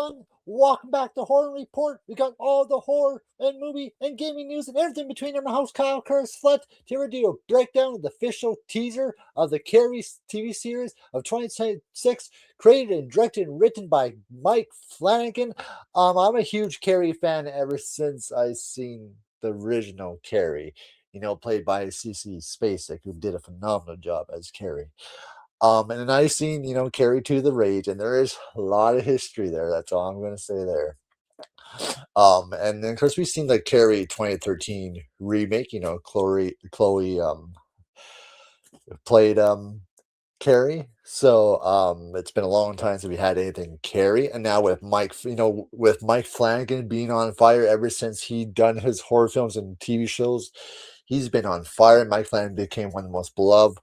everyone. Welcome back to Horror Report. We got all the horror and movie and gaming news and everything between my host Kyle Curtis Flood to do a breakdown of the official teaser of the Carrie TV series of 2026, created and directed and written by Mike Flanagan. I'm a huge Carrie fan ever since I seen the original Carrie, played by CC Spacek, who did a phenomenal job as Carrie. And then I seen, Carrie to the Rage, and there is a lot of history there. That's all I'm going to say there. And then of course we've seen the Carrie 2013 remake. Chloe played Carrie. So it's been a long time since we had anything Carrie, and now with Mike, with Mike Flanagan being on fire ever since he done his horror films and TV shows, he's been on fire. Mike Flanagan became one of the most beloved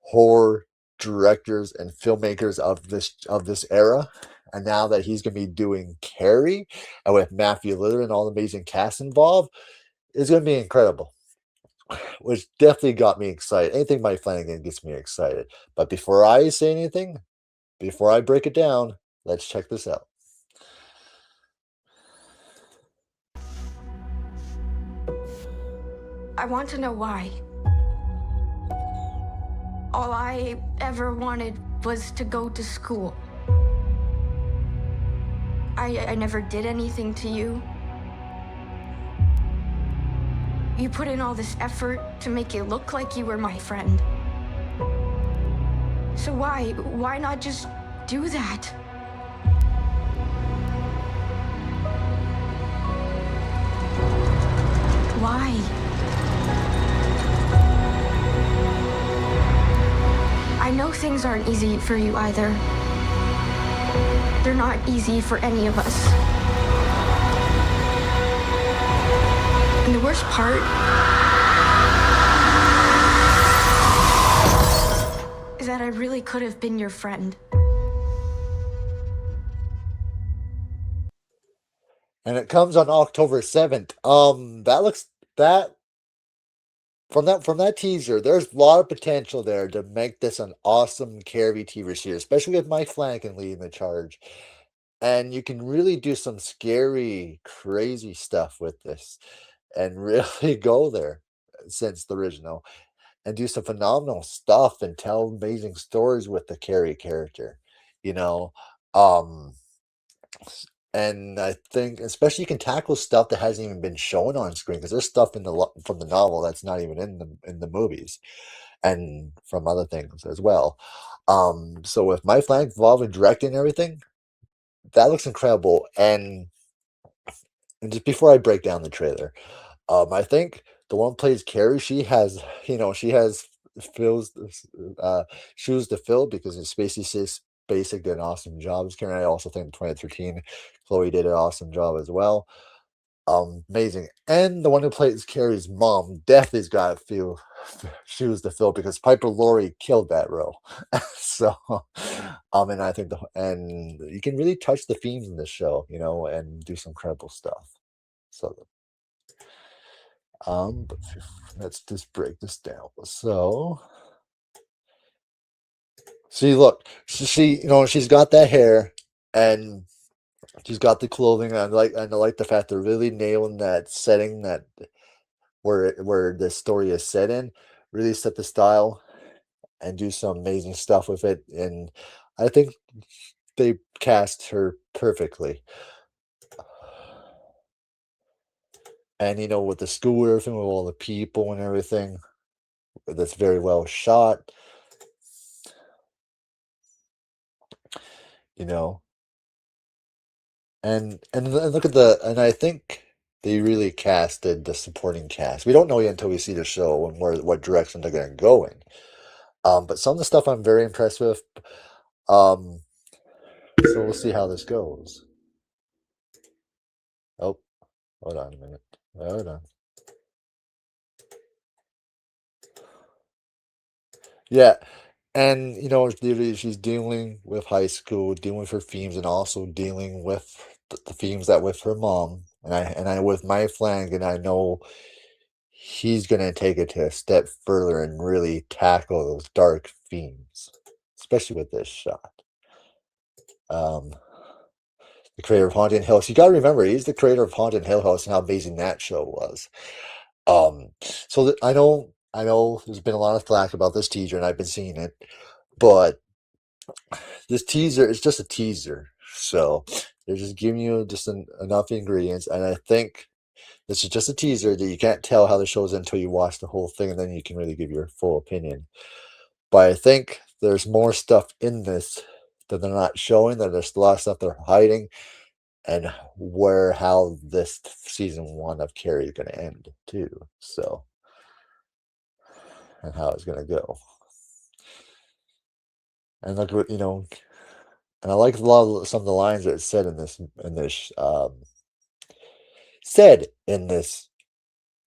horror directors and filmmakers of this era, and now that he's going to be doing Carrie, and with Matthew Lillard and all the amazing cast involved, it's going to be incredible, which definitely got me excited. Anything Mike Flanagan gets me excited. But before I say anything, before I break it down, let's check this out. I want to know why. All I ever wanted was to go to school. I never did anything to you. You put in all this effort to make it look like you were my friend. So why not just do that? Why? I know things aren't easy for you either. They're not easy for any of us. And the worst part is that I really could have been your friend. And it comes on October 7th. From that teaser, there's a lot of potential there to make this an awesome Carrie TV series, especially with Mike Flanagan leading the charge. And you can really do some scary, crazy stuff with this, and really go there since the original, and do some phenomenal stuff and tell amazing stories with the Carrie character. You know, um, and I think especially you can tackle stuff that hasn't even been shown on screen, because there's stuff from the novel that's not even in the movies, and from other things as well. So with my flank involved in directing and everything, that looks incredible. And just before I break down the trailer, I think the one who plays Carrie, she has fills shoes to fill, because it's Spacey Basic did an awesome job as Carrie. I also think in 2013, Chloe did an awesome job as well. Amazing. And the one who plays Carrie's mom definitely's got a few shoes to fill, because Piper Laurie killed that role. So, and I think and you can really touch the themes in this show, and do some incredible stuff. So, but let's just break this down. So, see, look, she's got that hair, and she's got the clothing. And I like the fact they're really nailing that setting, that where the story is set in. Really set the style and do some amazing stuff with it. And I think they cast her perfectly. And with the school and everything, with all the people and everything, that's very well shot. And look at and I think they really casted the supporting cast. We don't know yet until we see the show and what direction they're going to go in. But some of the stuff I'm very impressed with. So we'll see how this goes. Oh, hold on a minute. Hold on. Yeah. And she's dealing with high school, dealing with her themes, and also dealing with the themes that with her mom. And I with my Flanagan, I know he's gonna take it to a step further and really tackle those dark themes, especially with this shot. the creator of Haunted Hill House. You got to remember, he's the creator of Haunted Hill House and how amazing that show was. I know there's been a lot of flack about this teaser, and I've been seeing it, but this teaser is just a teaser. So they're just giving you just enough ingredients, and I think this is just a teaser that you can't tell how the show is until you watch the whole thing, and then you can really give your full opinion. But I think there's more stuff in this that they're not showing, that there's a lot of stuff they're hiding, and how this season one of Carrie is going to end too. So, and how it's going to go. And look what, and I like a lot of some of the lines that it said said in this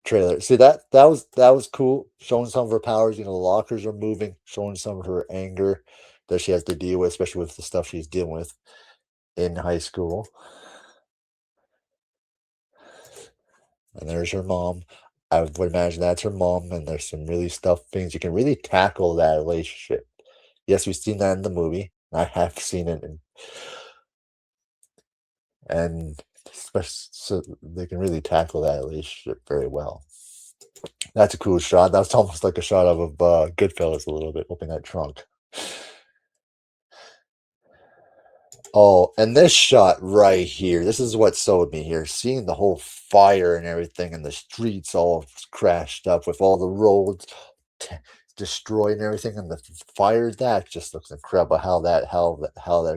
trailer. See, that was cool, showing some of her powers. The lockers are moving, showing some of her anger that she has to deal with, especially with the stuff she's dealing with in high school. And there's her mom. I would imagine that's her mom, and there's some really stuff things you can really tackle that relationship. Yes, we've seen that in the movie. I have seen it, and so they can really tackle that relationship very well. That's a cool shot. That's almost like a shot of Goodfellas a little bit, opening that trunk. Oh, and this shot right here, this is what sold me here. Seeing the whole fire and everything, and the streets all crashed up with all the roads t- destroyed and everything, and the fire, that just looks incredible. How they're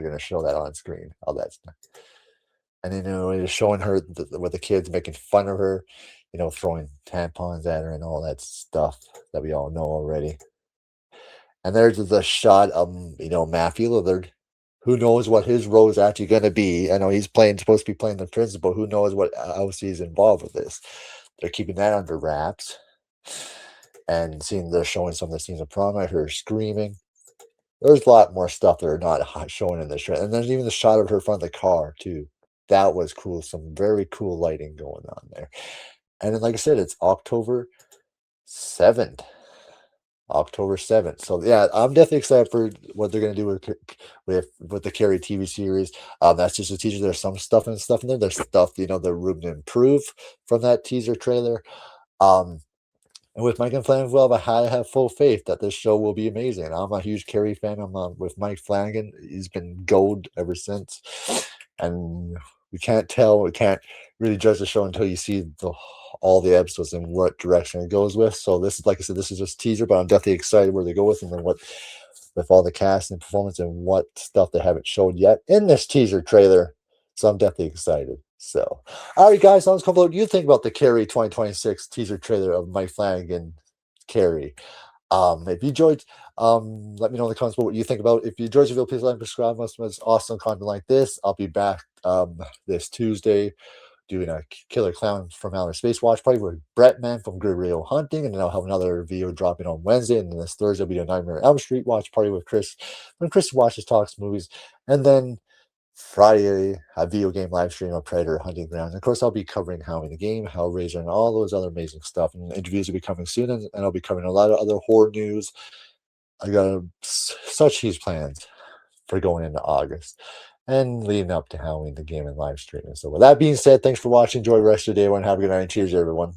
gonna show that on screen. How that's and it's showing her with the kids making fun of her, throwing tampons at her and all that stuff that we all know already. And there's the shot of, Matthew Lillard. Who knows what his role is actually going to be? I know he's supposed to be playing the principal. Who knows what else he's involved with this? They're keeping that under wraps. And they're showing some of the scenes of prom. I heard her screaming. There's a lot more stuff that are not showing in this trailer. And there's even the shot of her front of the car, too. That was cool. Some very cool lighting going on there. And then, like I said, it's October 7th. October 7th. So yeah, I'm definitely excited for what they're gonna do with the Carrie TV series. That's just a teaser. There's some stuff and stuff in there. There's stuff, the room to improve from that teaser trailer. Um, and with Mike and Flanagan, well, I have full faith that this show will be amazing. I'm a huge Carrie fan. I'm with Mike Flanagan. He's been gold ever since, and we can't really judge the show until you see all the episodes and what direction it goes with. So this is, like I said, this is just teaser, but I'm definitely excited where they go with and then with all the cast and performance and what stuff they haven't showed yet in this teaser trailer. So I'm definitely excited. So, all right, guys, let's come. What do you think about the Carrie 2026 teaser trailer of Mike Flanagan Carrie? If you enjoyed, let me know in the comments what you think about it. If you enjoyed the video, please like and subscribe. Most awesome content like this. I'll be back this Tuesday doing a Killer Clown from Outer Space watch party with Brett Man from Guerrero Hunting, and then I'll have another video dropping on Wednesday, and then this Thursday will be a Nightmare on Elm Street watch party with Chris when Chris watches talks movies, and then Friday a video game live stream of Predator Hunting Grounds. And of course, I'll be covering Halloween the Game, Hellraiser, and all those other amazing stuff. And interviews will be coming soon, and I'll be covering a lot of other horror news. I got such huge plans for going into August and leading up to Halloween the Game and live streaming. So with that being said, thanks for watching. Enjoy the rest of your day, everyone. Have a good night. Cheers, everyone.